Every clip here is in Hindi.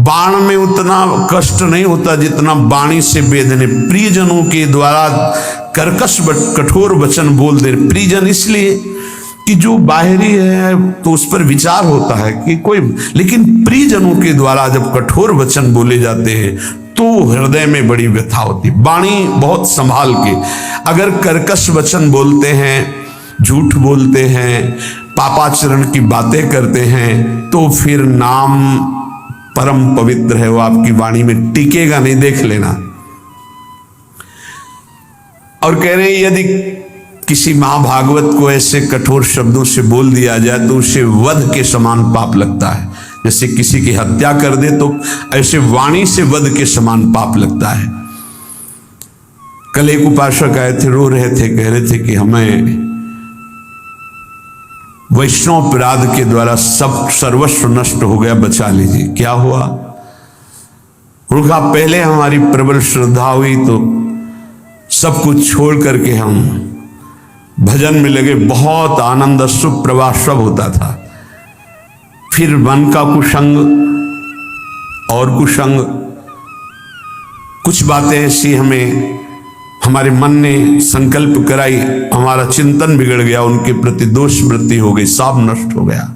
बाण में उतना कष्ट नहीं होता जितना वाणी से वेदने। प्रियजनों के द्वारा कर्कश कठोर वचन बोल दे। प्रियजन इसलिए कि जो बाहरी है तो उस पर विचार होता है कि कोई, लेकिन प्रियजनों के द्वारा जब कठोर वचन बोले जाते हैं तो हृदय में बड़ी व्यथा होती। वाणी बहुत संभाल के, अगर कर्कश वचन बोलते हैं, झूठ बोलते हैं, पापाचरण की बातें करते हैं, तो फिर नाम परम पवित्र है, वो आपकी वाणी में टिकेगा नहीं, देख लेना। और कह रहे हैं यदि किसी महाभागवत को ऐसे कठोर शब्दों से बोल दिया जाए तो उसे वध के समान पाप लगता है। जैसे किसी की हत्या कर दे तो ऐसे वाणी से वध के समान पाप लगता है। कल एक उपासक आए थे, रो रहे थे, कह रहे थे कि हमें वैष्णव अपराध के द्वारा सब सर्वस्व नष्ट हो गया, बचा लीजिए। क्या हुआ? उनका पहले हमारी प्रबल श्रद्धा हुई तो सब कुछ छोड़ करके हम भजन में लगे, बहुत आनंद, सुख प्रवाह सब होता था। फिर मन का कुसंग और कुसंग, कुछ बातें ऐसी हमें हमारे मन ने संकल्प कराई, हमारा चिंतन बिगड़ गया, उनके प्रति दोष वृत्ति हो गई, सब नष्ट हो गया।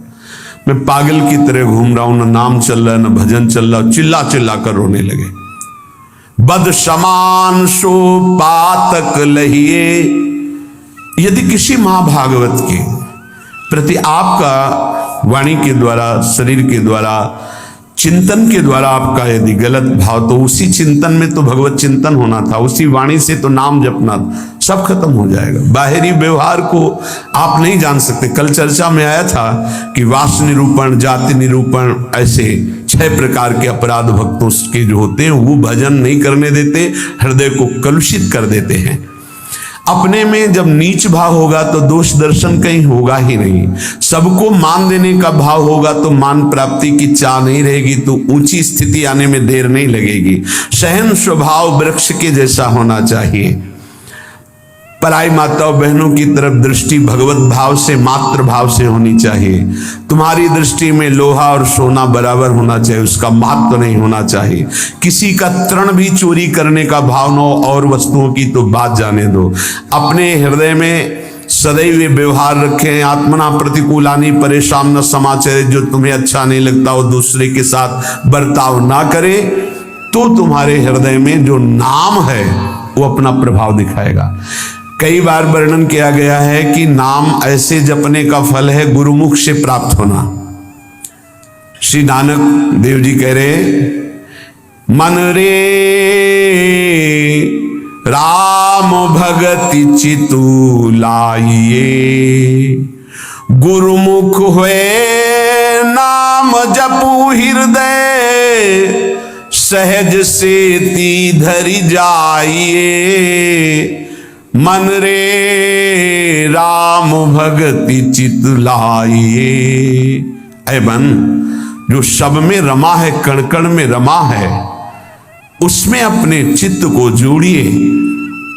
मैं पागल की तरह घूम रहा हूं, न नाम चल रहा, न भजन चल रहा, चिल्ला चिल्ला कर रोने लगे। बद समान सो पातक लहिए। यदि किसी महाभागवत के प्रति आपका वाणी के द्वारा, शरीर के द्वारा, चिंतन के द्वारा आपका यदि गलत भाव, तो उसी चिंतन में तो भगवत चिंतन होना था, उसी वाणी से तो नाम जपना, सब खत्म हो जाएगा। बाहरी व्यवहार को आप नहीं जान सकते। कल चर्चा में आया था कि वास निरूपण, जाति निरूपण, ऐसे 6 प्रकार के अपराध भक्तों के जो होते हैं वो भजन नहीं करने देते, हृदय को कलुषित कर देते हैं। अपने में जब नीच भाव होगा तो दोष दर्शन कहीं होगा ही नहीं। सबको मान देने का भाव होगा तो मान प्राप्ति की चाह नहीं रहेगी, तो ऊंची स्थिति आने में देर नहीं लगेगी। सहन स्वभाव वृक्ष के जैसा होना चाहिए। पराई माताओं बहनों की तरफ दृष्टि भगवत भाव से, मातृ भाव से होनी चाहिए। तुम्हारी दृष्टि में लोहा और सोना बराबर होना चाहिए, उसका महत्व नहीं होना चाहिए। किसी का तृण भी चोरी करने का भाव न हो, और वस्तुओं की तो बात जाने दो। अपने हृदय में सदैव व्यवहार रखें। आत्मना प्रतिकूलानी परेशान न समाचार, जो तुम्हें अच्छा नहीं लगता वो दूसरे के साथ बर्ताव ना करे, तो तुम्हारे हृदय में जो नाम है वो अपना प्रभाव दिखाएगा। कई बार वर्णन किया गया है कि नाम ऐसे जपने का फल है गुरुमुख से प्राप्त होना। श्री नानक देव जी कह रहे, मन रे राम भगति चितु लाइए, गुरुमुख हुए नाम जपू हृदय, सहज से ती धरि जाइए। मन रे राम भगति चित लाइए। ऐ बन, जो सब में रमा है, कण कण में रमा है, उसमें अपने चित्त को जोड़िए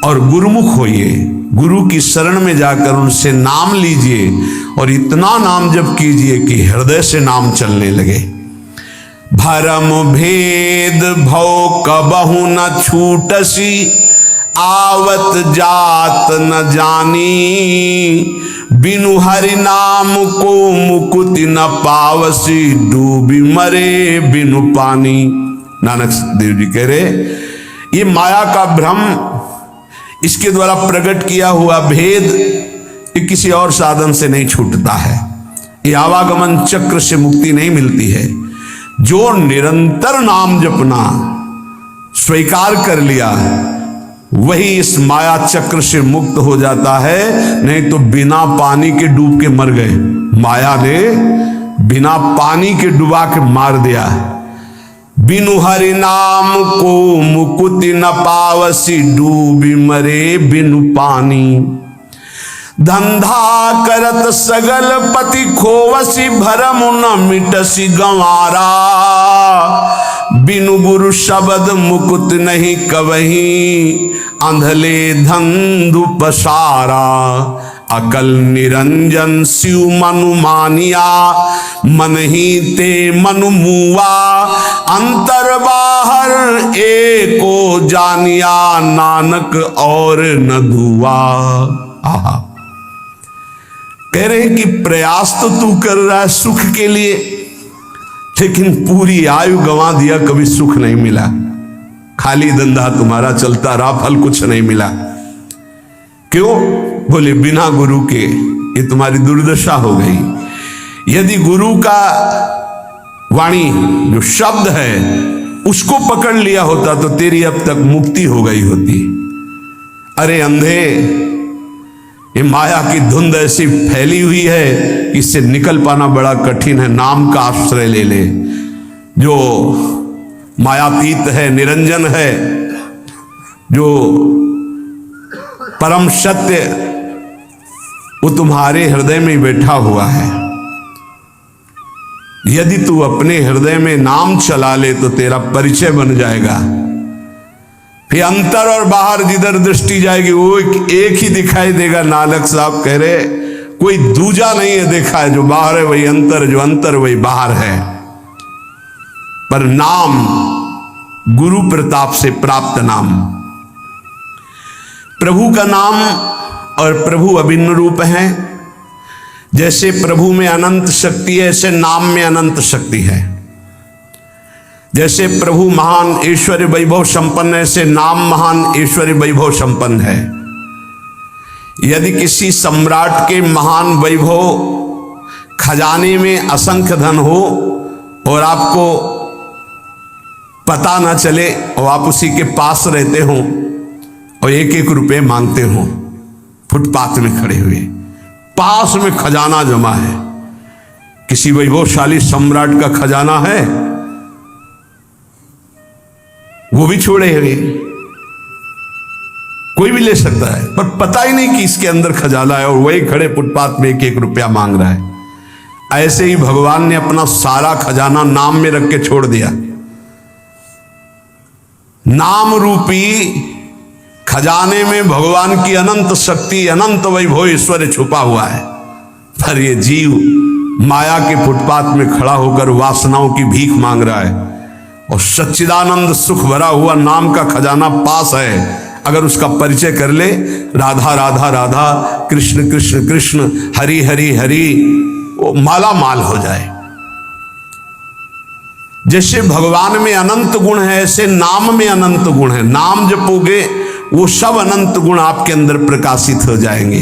और गुरुमुख होइए। गुरु की शरण में जाकर उनसे नाम लीजिए और इतना नाम जप कीजिए कि हृदय से नाम चलने लगे। भरम भेद भव कबहु न छूटसी, आवत जात न जानी, बिनु हरि नाम को मुकुति न पावसी, डूबी मरे बिनु पानी। नानक देव जी कह रहे, ये माया का भ्रम, इसके द्वारा प्रकट किया हुआ भेद, ये किसी और साधन से नहीं छूटता है। ये आवागमन चक्र से मुक्ति नहीं मिलती है। जो निरंतर नाम जपना स्वीकार कर लिया वही इस माया चक्र से मुक्त हो जाता है। नहीं तो बिना पानी के डूब के मर गए। माया ने बिना पानी के डुबा के मार दिया। बिनु हरि नाम को मुकुति न पावसी, डूबी मरे बिनु पानी। धंधा करत सगल पति खोवसी, भरम न मिटसी गंवारा, बिनु गुरु शब्द मुकुत नहीं कवही, अंधले धंधु पसारा। अकल निरंजन शिव मनु मानिया, मन ही ते मनु मुआ, अंत जानिया नानक और न धुआ। आहा, कह रहे हैं कि प्रयास तो तू कर रहा है सुख के लिए, लेकिन पूरी आयु गंवा दिया, कभी सुख नहीं मिला, खाली धंधा तुम्हारा चलता रहा, फल कुछ नहीं मिला। क्यों? बोले बिना गुरु के ये तुम्हारी दुर्दशा हो गई। यदि गुरु का वाणी जो शब्द है उसको पकड़ लिया होता तो तेरी अब तक मुक्ति हो गई होती। अरे अंधे, ये माया की धुंध ऐसी फैली हुई है कि इससे निकल पाना बड़ा कठिन है। नाम का आश्रय ले ले, जो मायातीत है, निरंजन है, जो परम सत्य, वो तुम्हारे हृदय में बैठा हुआ है। यदि तू अपने हृदय में नाम चला ले तो तेरा परिचय बन जाएगा। फिर अंतर और बाहर जिधर दृष्टि जाएगी वो एक ही दिखाई देगा। नानक साहब कह रहे कोई दूजा नहीं है देखा है, जो बाहर है वही अंतर, जो अंतर वही बाहर है। पर नाम गुरु प्रताप से प्राप्त नाम, प्रभु का नाम और प्रभु अभिन्न रूप है। जैसे प्रभु में अनंत शक्ति है, ऐसे नाम में अनंत शक्ति है। जैसे प्रभु महान ऐश्वर्य वैभव संपन्न है, ऐसे नाम महान ऐश्वर्य वैभव संपन्न है। यदि किसी सम्राट के महान वैभव खजाने में असंख्य धन हो और आपको पता ना चले और आप उसी के पास रहते हो और एक एक रुपए मांगते हो, फुटपाथ में खड़े हुए, पास में खजाना जमा है, किसी वैभवशाली सम्राट का खजाना है, वो भी छोड़े हुए, कोई भी ले सकता है, पर पता ही नहीं कि इसके अंदर खजाना है, और वही खड़े फुटपाथ में एक एक रुपया मांग रहा है। ऐसे ही भगवान ने अपना सारा खजाना नाम में रख के छोड़ दिया। नाम रूपी खजाने में भगवान की अनंत शक्ति, अनंत वैभव ऐश्वर्य छुपा हुआ है। पर ये जीव माया के फुटपाथ में खड़ा होकर वासनाओं की भीख मांग रहा है, और सच्चिदानंद सुख भरा हुआ नाम का खजाना पास है। अगर उसका परिचय कर ले, राधा राधा राधा, कृष्ण कृष्ण कृष्ण, हरि हरि हरि, वो माला माल हो जाए। जैसे भगवान में अनंत गुण है, ऐसे नाम में अनंत गुण है। नाम जपोगे वो सब अनंत गुण आपके अंदर प्रकाशित हो जाएंगे।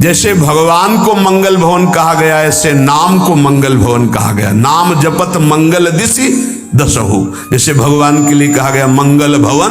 जैसे भगवान को मंगल भवन कहा गया, ऐसे नाम को मंगल भवन कहा गया। नाम जपत मंगल दिशि दसहु, जैसे भगवान के लिए कहा गया मंगल भवन।